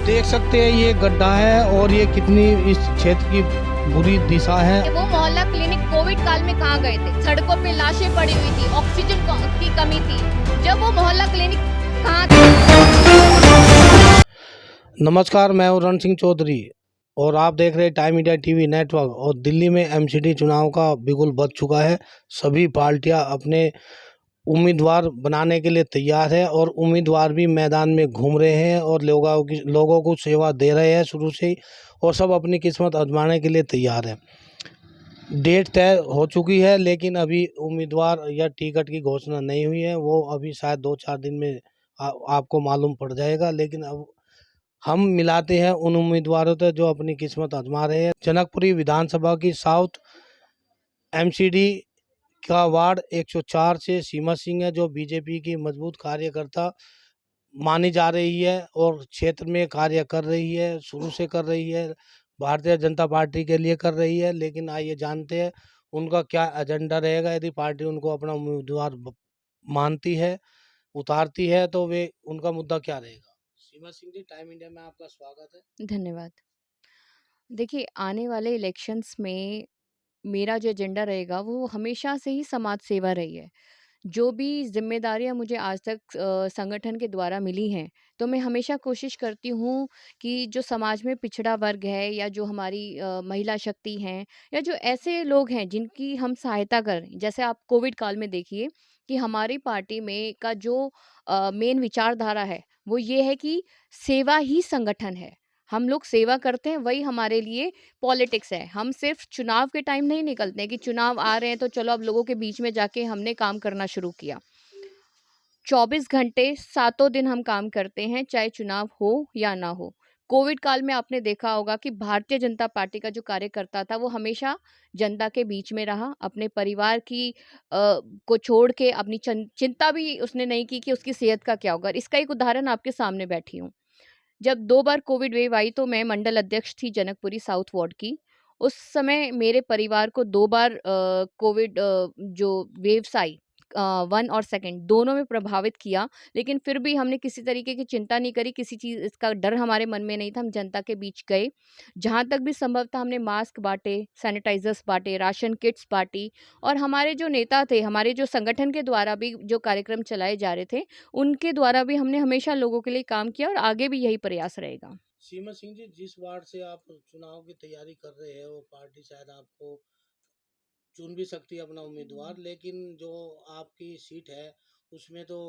देख सकते हैं ये गड्ढा है और ये कितनी इस क्षेत्र की बुरी दिशा है। वो मोहल्ला क्लिनिक कोविड काल में कहाँ गए थे? सड़कों पे लाशें पड़ी हुई थी, ऑक्सीजन की कमी थी। जब वो मोहल्ला क्लिनिक कहाँ थे? नमस्कार, मैं हूं रण सिंह चौधरी और आप देख रहे हैं टाइम इंडिया टीवी नेटवर्क। और दिल्ली में एमसीडी चुनाव का बिगुल बज चुका है। सभी पार्टियां अपने उम्मीदवार बनाने के लिए तैयार है और उम्मीदवार भी मैदान में घूम रहे हैं और लोगों को सेवा दे रहे हैं शुरू से ही, और सब अपनी किस्मत आजमाने के लिए तैयार है। डेट तय हो चुकी है लेकिन अभी उम्मीदवार या टिकट की घोषणा नहीं हुई है। वो अभी शायद 2-4 दिन में आपको मालूम पड़ जाएगा। लेकिन अब हम मिलाते हैं उन उम्मीदवारों से जो अपनी किस्मत आजमा रहे हैं। जनकपुरी विधानसभा की साउथ एमसीडी का वार्ड 104 से सीमा सिंह है, जो बीजेपी की मजबूत कार्यकर्ता मानी जा रही है और क्षेत्र में कार्य कर रही है, शुरू से कर रही है, भारतीय जनता पार्टी के लिए कर रही है। लेकिन आइए जानते हैं उनका क्या एजेंडा रहेगा। यदि पार्टी उनको अपना उम्मीदवार मानती है, उतारती है, तो वे उनका मुद्दा क्या रहेगा। सीमा सिंह जी, टाइम इंडिया में आपका स्वागत है। धन्यवाद। देखिए, आने वाले इलेक्शंस में मेरा जो एजेंडा रहेगा वो हमेशा से ही समाज सेवा रही है। जो भी ज़िम्मेदारियाँ मुझे आज तक संगठन के द्वारा मिली हैं, तो मैं हमेशा कोशिश करती हूँ कि जो समाज में पिछड़ा वर्ग है या जो हमारी महिला शक्ति हैं या जो ऐसे लोग हैं जिनकी हम सहायता करें। जैसे आप कोविड काल में देखिए कि हमारी पार्टी में का जो मेन विचारधारा है, वो ये है कि सेवा ही संगठन है। हम लोग सेवा करते हैं, वही हमारे लिए पॉलिटिक्स है। हम सिर्फ चुनाव के टाइम नहीं निकलते हैं कि चुनाव आ रहे हैं तो चलो अब लोगों के बीच में जाके हमने काम करना शुरू किया। 24 घंटे सातों दिन हम काम करते हैं, चाहे चुनाव हो या ना हो। कोविड काल में आपने देखा होगा कि भारतीय जनता पार्टी का जो कार्यकर्ता था वो हमेशा जनता के बीच में रहा। अपने परिवार की को छोड़ के अपनी चिंता भी उसने नहीं की कि उसकी सेहत का क्या होगा। इसका एक उदाहरण आपके सामने बैठी हूँ। जब 2 बार कोविड वेव आई तो मैं मंडल अध्यक्ष थी जनकपुरी साउथ वार्ड की। उस समय मेरे परिवार को 2 बार कोविड जो वेव्स आई 1 और 2 दोनों में प्रभावित किया। लेकिन फिर भी हमने किसी तरीके की चिंता नहीं करी, किसी चीज़ इसका डर हमारे मन में नहीं था। हम जनता के बीच गए। जहाँ तक भी संभव था हमने मास्क बाँटे, सैनिटाइज़र्स बाँटे, राशन किट्स बाँटी और हमारे जो नेता थे, हमारे जो संगठन के द्वारा भी जो कार्यक्रम चलाए जा रहे थे, उनके द्वारा भी हमने हमेशा लोगों के लिए काम किया और आगे भी यही प्रयास रहेगा। सीमा सिंह जी, जिस वार्ड से आप चुनाव की तैयारी कर रहे हैं वो पार्टी शायद आपको चुन भी सकती है अपना उम्मीदवार, लेकिन जो आपकी सीट है उसमें तो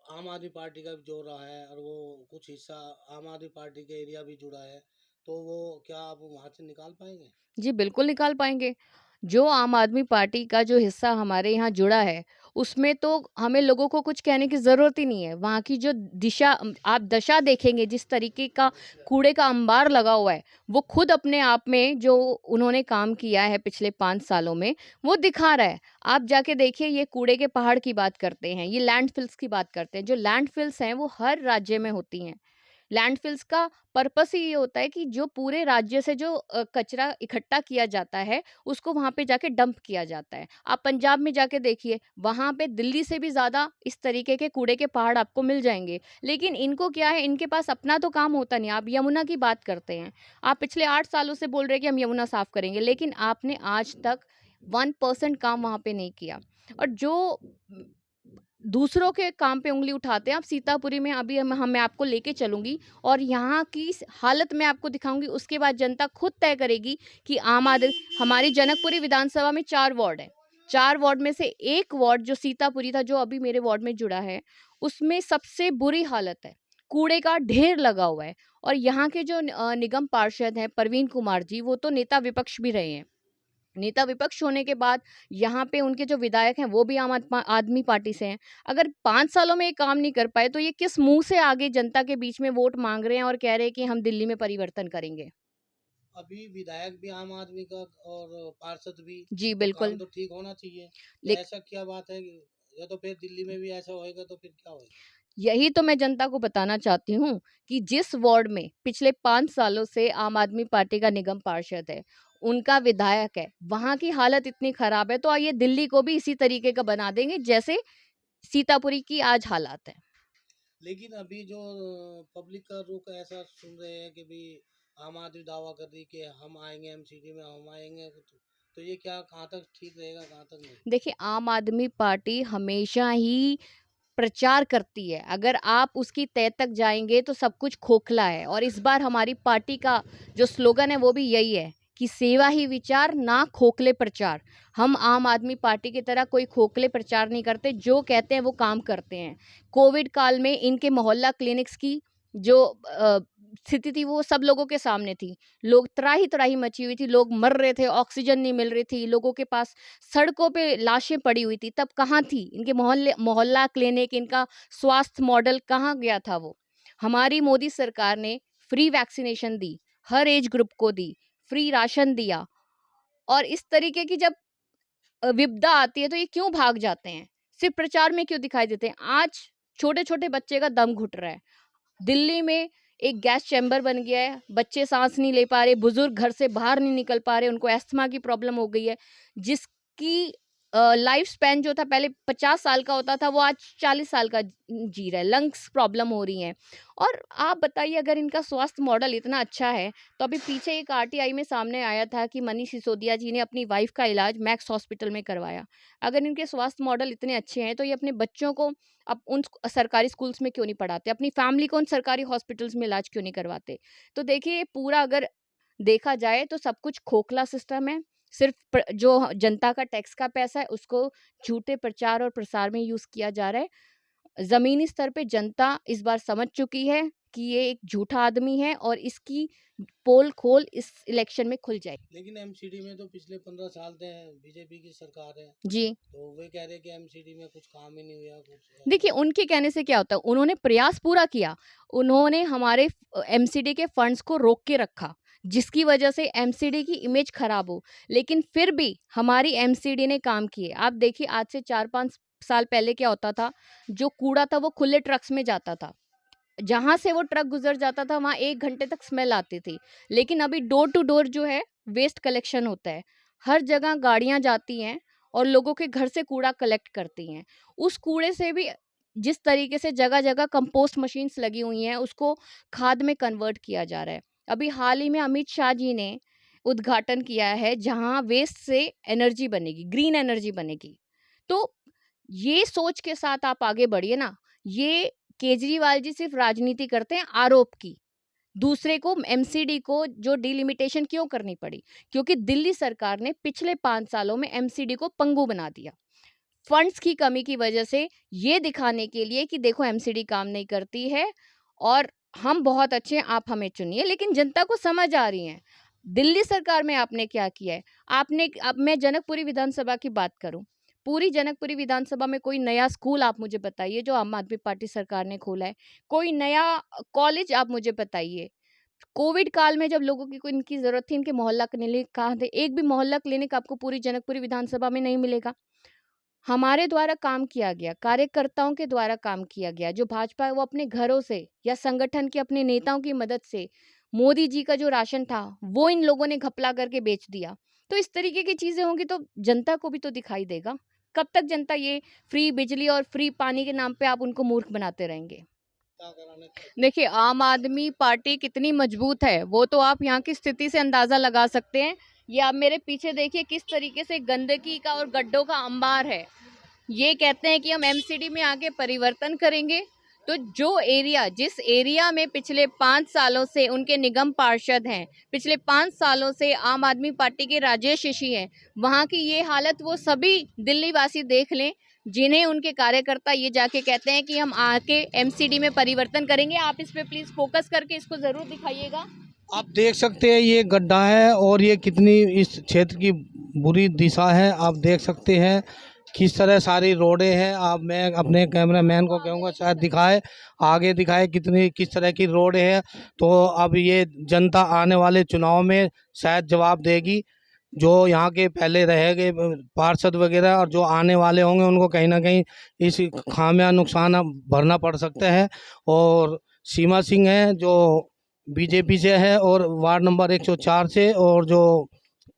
आम आदमी पार्टी का भी जोर रहा है और वो कुछ हिस्सा आम आदमी पार्टी के एरिया भी जुड़ा है। तो वो क्या आप वहाँ से निकाल पाएंगे। जी, बिल्कुल निकाल पाएँगे। जो आम आदमी पार्टी का जो हिस्सा हमारे यहाँ जुड़ा है, उसमें तो हमें लोगों को कुछ कहने की ज़रूरत ही नहीं है। वहाँ की जो आप दशा देखेंगे, जिस तरीके का कूड़े का अंबार लगा हुआ है, वो खुद अपने आप में जो उन्होंने काम किया है पिछले 5 सालों में, वो दिखा रहा है। आप जाके देखिए, ये कूड़े के पहाड़ की बात करते हैं, ये लैंडफ़िल्स की बात करते हैं। जो लैंडफ़िल्स हैं, वो हर राज्य में होती हैं। लैंडफिल्स का पर्पस ही ये होता है कि जो पूरे राज्य से जो कचरा इकट्ठा किया जाता है, उसको वहाँ पे जाके डंप किया जाता है। आप पंजाब में जाके देखिए, वहाँ पे दिल्ली से भी ज़्यादा इस तरीके के कूड़े के पहाड़ आपको मिल जाएँगे। लेकिन इनको क्या है, इनके पास अपना तो काम होता नहीं। आप यमुना की बात करते हैं, आप पिछले 8 सालों से बोल रहे हैं कि हम यमुना साफ़ करेंगे, लेकिन आपने आज तक 1% काम वहाँ पे नहीं किया। और जो दूसरों के काम पे उँगली उठाते हैं। आप सीतापुरी में अभी मैं आपको लेके चलूँगी और यहाँ की हालत मैं आपको दिखाऊँगी। उसके बाद जनता खुद तय करेगी कि हमारी जनकपुरी विधानसभा में 4 वार्ड हैं। 4 वार्ड में से 1 वार्ड जो सीतापुरी था, जो अभी मेरे वार्ड में जुड़ा है, उसमें सबसे बुरी हालत है। कूड़े का ढेर लगा हुआ है और यहाँ के जो निगम पार्षद हैं प्रवीण कुमार जी, वो तो नेता विपक्ष भी रहे हैं। नेता विपक्ष होने के बाद यहाँ पे उनके जो विधायक हैं वो भी आदमी पार्टी से हैं। अगर 5 सालों में ये काम नहीं कर पाए तो ये किस मुँह से आगे जनता के बीच में वोट माँग रहे हैं और कह रहे हैं कि हम दिल्ली में परिवर्तन करेंगे। अभी विधायक भी आम आदमी का और पार्षद भी, जी, तो काम बिल्कुल। तो ठीक होना चाहिए। तो लेक ऐसा क्या बात है या तो फिर दिल्ली में भी ऐसा होएगा तो फिर क्या होएगा। यही तो मैं जनता को बताना चाहती हूँ कि जिस वार्ड में पिछले 5 सालों से आम आदमी पार्टी का निगम पार्षद है, उनका विधायक है, वहाँ की हालत इतनी खराब है तो आइए दिल्ली को भी इसी तरीके का बना देंगे जैसे सीतापुरी की आज हालात है। लेकिन अभी जो पब्लिक का रुख ऐसा सुन रहे हैं कि भी आम आदमी दावा कर रही कि हम आएंगे एमसीडी में, हम आएंगे, तो ये क्या कहाँ तक ठीक रहेगा, कहाँ तक नहीं? देखिए, आम आदमी पार्टी हमेशा ही प्रचार करती है, अगर आप उसकी तह तक जाएंगे तो सब कुछ खोखला है। और इस बार हमारी पार्टी का जो स्लोगन है वो भी यही है कि सेवा ही विचार, ना खोखले प्रचार। हम आम आदमी पार्टी की तरह कोई खोखले प्रचार नहीं करते, जो कहते हैं वो काम करते हैं। कोविड काल में इनके मोहल्ला क्लिनिक्स की जो स्थिति थी वो सब लोगों के सामने थी। लोग त्राही त्राही मची हुई थी, लोग मर रहे थे, ऑक्सीजन नहीं मिल रही थी, लोगों के पास सड़कों पे लाशें पड़ी हुई थी। तब कहाँ थी इनके मोहल्ला क्लिनिक, इनका स्वास्थ्य मॉडल कहाँ गया था वो? हमारी मोदी सरकार ने फ्री वैक्सीनेशन दी, हर एज ग्रुप को दी, फ्री राशन दिया। और इस तरीके की जब विपदा आती है तो ये क्यों भाग जाते हैं? सिर्फ प्रचार में क्यों दिखाई देते हैं? आज छोटे छोटे बच्चे का दम घुट रहा है। दिल्ली में एक गैस चैम्बर बन गया है, बच्चे सांस नहीं ले पा रहे, बुजुर्ग घर से बाहर नहीं निकल पा रहे, उनको अस्थमा की प्रॉब्लम हो गई है, जिसकी लाइफ स्पैन जो था पहले 50 साल का होता था वो आज 40 साल का जी रहा है, लंग्स प्रॉब्लम हो रही हैं। और आप बताइए, अगर इनका स्वास्थ्य मॉडल इतना अच्छा है तो अभी पीछे एक आरटीआई में सामने आया था कि मनीष सिसोदिया जी ने अपनी वाइफ का इलाज मैक्स हॉस्पिटल में करवाया। अगर इनके स्वास्थ्य मॉडल इतने अच्छे हैं तो ये अपने बच्चों को अब उन सरकारी स्कूल्स में क्यों नहीं पढ़ाते? अपनी फैमिली को उन सरकारी हॉस्पिटल्स में इलाज क्यों नहीं करवाते? तो देखिए, पूरा अगर देखा जाए तो सब कुछ खोखला सिस्टम है। सिर्फ जो जनता का टैक्स का पैसा है उसको झूठे प्रचार और प्रसार में यूज़ किया जा रहा है। ज़मीनी स्तर पे जनता इस बार समझ चुकी है कि ये एक झूठा आदमी है और इसकी पोल खोल इस इलेक्शन में खुल जाएगी। लेकिन एमसीडी में तो पिछले 15 साल से बीजेपी की सरकार है, जी। तो वे कह रहे कि एमसीडी में कुछ काम ही नहीं हुआ कुछ देखिए, उनके कहने से क्या होता है, उन्होंने प्रयास पूरा किया। उन्होंने हमारे एमसीडी के फंड्स को रोक के रखा, जिसकी वजह से एमसीडी की इमेज खराब हो। लेकिन फिर भी हमारी एमसीडी ने काम किए। आप देखिए, आज से 4-5 साल पहले क्या होता था, जो कूड़ा था वो खुले ट्रक्स में जाता था। जहाँ से वो ट्रक गुज़र जाता था वहाँ 1 घंटे तक स्मेल आती थी। लेकिन अभी डोर टू डोर जो है वेस्ट कलेक्शन होता है। हर जगह गाड़ियाँ जाती हैं और लोगों के घर से कूड़ा कलेक्ट करती हैं। उस कूड़े से भी जिस तरीके से जगह-जगह कंपोस्ट मशीन्स लगी हुई हैं, उसको खाद में कन्वर्ट किया जा रहा है। अभी हाल ही में अमित शाह जी ने उद्घाटन किया है जहाँ वेस्ट से एनर्जी बनेगी, ग्रीन एनर्जी बनेगी। तो ये सोच के साथ आप आगे बढ़िए ना। ये केजरीवाल जी सिर्फ राजनीति करते हैं आरोप की। दूसरे को एमसीडी को जो डिलिमिटेशन क्यों करनी पड़ी? क्योंकि दिल्ली सरकार ने पिछले 5 सालों में एमसीडी को पंगु बना दिया। फंड्स की कमी की वजह से, ये दिखाने के लिए कि देखो एमसीडी काम नहीं करती है और हम बहुत अच्छे हैं, आप हमें चुनिए। लेकिन जनता को समझ आ रही है। दिल्ली सरकार में आपने क्या किया है? आपने अब मैं जनकपुरी विधानसभा की बात करूं, पूरी जनकपुरी विधानसभा में कोई नया स्कूल आप मुझे बताइए जो आम आदमी पार्टी सरकार ने खोला है। कोई नया कॉलेज आप मुझे बताइए। कोविड काल में जब लोगों की कोई इनकी जरूरत थी, इनके मोहल्ला क्लिनिक कहाँ थे? एक भी मोहल्ला क्लिनिक आपको पूरी जनकपुरी विधानसभा में नहीं मिलेगा। हमारे द्वारा काम किया गया, कार्यकर्ताओं के द्वारा काम किया गया। जो भाजपा है वो अपने घरों से या संगठन के अपने नेताओं की मदद से, मोदी जी का जो राशन था वो इन लोगों ने घपला करके बेच दिया। तो इस तरीके की चीजें होंगी तो जनता को भी तो दिखाई देगा। कब तक जनता ये फ्री बिजली और फ्री पानी के नाम पे आप उनको मूर्ख बनाते रहेंगे? क्या कराने? देखिए, आम आदमी पार्टी कितनी मजबूत है वो तो आप यहाँ की स्थिति से अंदाजा लगा सकते हैं। ये आप मेरे पीछे देखिए किस तरीके से गंदगी का और गड्ढों का अंबार है। ये कहते हैं कि हम एमसीडी में आके परिवर्तन करेंगे। तो जो एरिया, जिस एरिया में पिछले 5 सालों से उनके निगम पार्षद हैं, पिछले 5 सालों से आम आदमी पार्टी के राजेश ऋषि हैं, वहाँ की ये हालत वो सभी दिल्ली वासी देख लें, जिन्हें उनके कार्यकर्ता ये जाके कहते हैं कि हम आके एमसीडी में परिवर्तन करेंगे। आप इस पे प्लीज फोकस करके इसको जरूर दिखाइएगा। आप देख सकते हैं ये गड्ढा है और ये कितनी इस क्षेत्र की बुरी दिशा है। आप देख सकते हैं किस तरह सारी रोडें हैं। आप, मैं अपने कैमरामैन को कहूँगा शायद दिखाए, आगे दिखाए कितनी किस तरह की रोडें हैं। तो अब ये जनता आने वाले चुनाव में शायद जवाब देगी। जो यहाँ के पहले रहे गए पार्षद वगैरह और जो आने वाले होंगे उनको कहीं ना कहीं इस खामियां नुकसान अब भरना पड़ सकता है। और सीमा सिंह है जो बीजेपी से है और वार्ड नंबर 104 से, और जो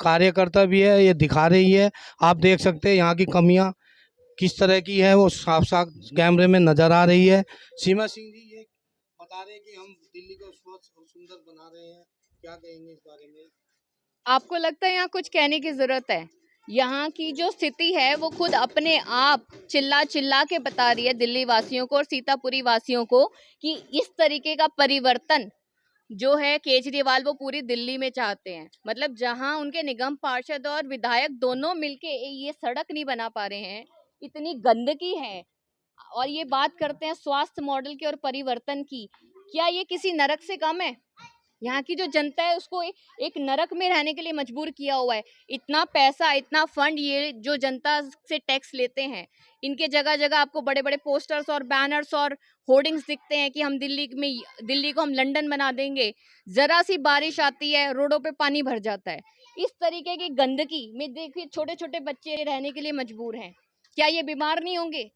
कार्यकर्ता भी है ये दिखा रही है। आप देख सकते हैं यहाँ की कमियाँ। किस तरह की है वो साफ साफ कैमरे में नजर आ रही है। सीमा सिंह जी ये बता रहे हैं कि हम दिल्ली को स्वच्छ और सुंदर बना रहे हैं, क्या कहेंगे इस बारे में? आपको लगता है यहाँ कुछ कहने की जरूरत है? यहाँ की जो स्थिति है वो खुद अपने आप चिल्ला चिल्ला के बता रही है दिल्ली वासियों को और सीतापुरी वासियों को कि इस तरीके का परिवर्तन जो है केजरीवाल वो पूरी दिल्ली में चाहते हैं। मतलब जहां उनके निगम पार्षद और विधायक दोनों मिलके ये सड़क नहीं बना पा रहे हैं, इतनी गंदगी है, और ये बात करते हैं स्वास्थ्य मॉडल की और परिवर्तन की। क्या ये किसी नरक से कम है? यहाँ की जो जनता है उसको एक नरक में रहने के लिए मजबूर किया हुआ है। इतना पैसा, इतना फंड ये जो जनता से टैक्स लेते हैं, इनके जगह जगह आपको बड़े बड़े पोस्टर्स और बैनर्स और होर्डिंग्स दिखते हैं कि हम दिल्ली को हम लंदन बना देंगे। जरा सी बारिश आती है रोडों पे पानी भर जाता है। इस तरीके की गंदगी में देखिए छोटे छोटे बच्चे रहने के लिए मजबूर हैं। क्या ये बीमार नहीं होंगे?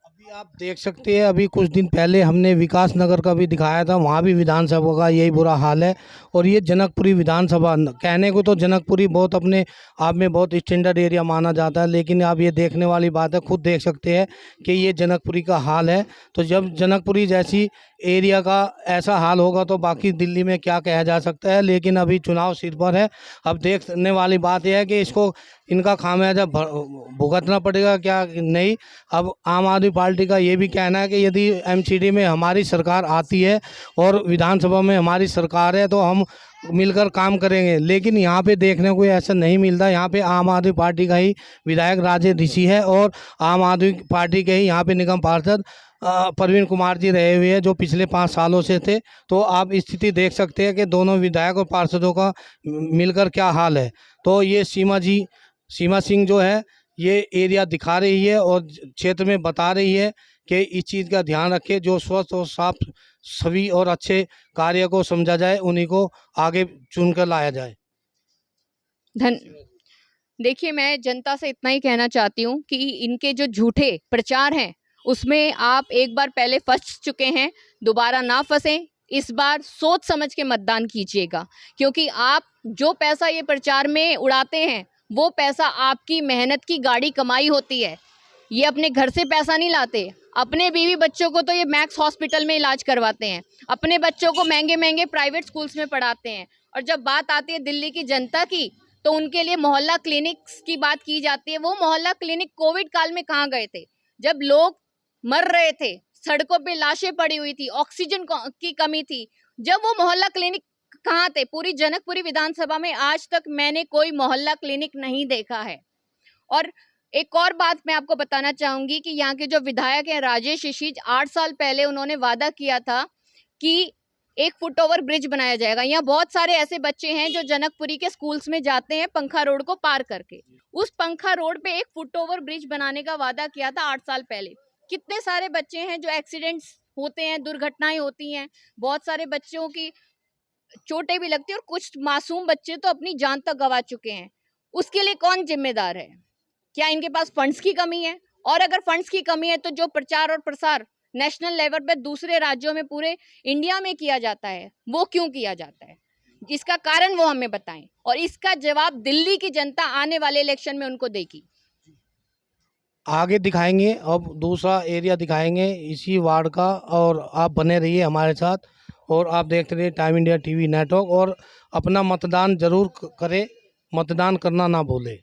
अभी आप देख सकते हैं, अभी कुछ दिन पहले हमने विकास नगर का भी दिखाया था, वहाँ भी विधानसभा का यही बुरा हाल है। और ये जनकपुरी विधानसभा, कहने को तो जनकपुरी बहुत अपने आप में बहुत स्टैंडर्ड एरिया माना जाता है, लेकिन आप ये देखने वाली बात है, खुद देख सकते हैं कि ये जनकपुरी का हाल है। तो जब जनकपुरी जैसी एरिया का ऐसा हाल होगा तो बाकी दिल्ली में क्या कहा जा सकता है। लेकिन अभी चुनाव सिर पर है, अब देखने वाली बात यह है कि इसको इनका खामियाजा भुगतना पड़ेगा क्या नहीं। अब आम आदमी पार्टी का ये भी कहना है कि यदि एमसीडी में हमारी सरकार आती है और विधानसभा में हमारी सरकार है तो हम मिलकर काम करेंगे, लेकिन यहाँ पे देखने को ऐसा नहीं मिलता। यहाँ पे आम आदमी पार्टी का ही विधायक राजेश ऋषि है और आम आदमी पार्टी के ही यहाँ पे निगम पार्षद प्रवीण कुमार जी रहे हुए हैं जो पिछले 5 सालों से थे। तो आप स्थिति देख सकते हैं कि दोनों विधायक और पार्षदों का मिलकर क्या हाल है। तो ये सीमा सिंह जो है ये एरिया दिखा रही है और क्षेत्र में बता रही है कि इस चीज़ का ध्यान रखें, जो स्वस्थ और साफ सभी और अच्छे कार्य को समझा जाए, उन्हीं को आगे चुनकर लाया जाए। धन देखिए, मैं जनता से इतना ही कहना चाहती हूँ कि इनके जो झूठे प्रचार हैं उसमें आप एक बार पहले फंस चुके हैं, दोबारा ना फंसें। इस बार सोच समझ के मतदान कीजिएगा, क्योंकि आप जो पैसा ये प्रचार में उड़ाते हैं वो पैसा आपकी मेहनत की गाड़ी कमाई होती है। ये अपने घर से पैसा नहीं लाते। अपने बीवी बच्चों को तो ये मैक्स हॉस्पिटल में इलाज करवाते हैं, अपने बच्चों को महंगे महंगे प्राइवेट स्कूल्स में पढ़ाते हैं। और जब बात आती है दिल्ली की जनता की तो उनके लिए मोहल्ला क्लिनिक्स की बात की जाती है। वो मोहल्ला क्लिनिक कोविड काल में कहाँ गए थे, जब लोग मर रहे थे, सड़कों पे लाशें पड़ी हुई थी, ऑक्सीजन की कमी थी, जब वो मोहल्ला क्लिनिक कहाँ थे? पूरी जनकपुरी विधानसभा में आज तक मैंने कोई मोहल्ला क्लिनिक नहीं देखा है। और एक और बात मैं आपको बताना चाहूंगी कि यहाँ के जो विधायक हैं राजेश ऋषि, 8 साल पहले उन्होंने वादा किया था कि एक फुट ओवर ब्रिज बनाया जाएगा। यहाँ बहुत सारे ऐसे बच्चे हैं जो जनकपुरी के स्कूल्स में जाते हैं पंखा रोड को पार करके। उस पंखा रोड पे एक फुट ओवर ब्रिज बनाने का वादा किया था 8 साल पहले। कितने सारे बच्चे हैं जो एक्सीडेंट्स होते हैं, दुर्घटनाएं होती हैं, बहुत सारे बच्चों की चोटें भी लगती है और कुछ मासूम बच्चे तो अपनी जान तक गंवा चुके हैं। उसके लिए कौन जिम्मेदार है? क्या इनके पास फंड्स की कमी है? और अगर फंड्स की कमी है तो जो प्रचार और प्रसार नेशनल लेवल पे दूसरे राज्यों में पूरे इंडिया में किया जाता है वो क्यों किया जाता है? इसका कारण वो हमें बताएं और इसका जवाब दिल्ली की जनता आने वाले इलेक्शन में उनको देगी। आगे दिखाएंगे, अब दूसरा एरिया दिखाएंगे इसी वार्ड का, और आप बने रहिए हमारे साथ और आप देखते रहिए टाइम इंडिया टीवी नेटवर्क, और अपना मतदान जरूर करें, मतदान करना ना भूलें।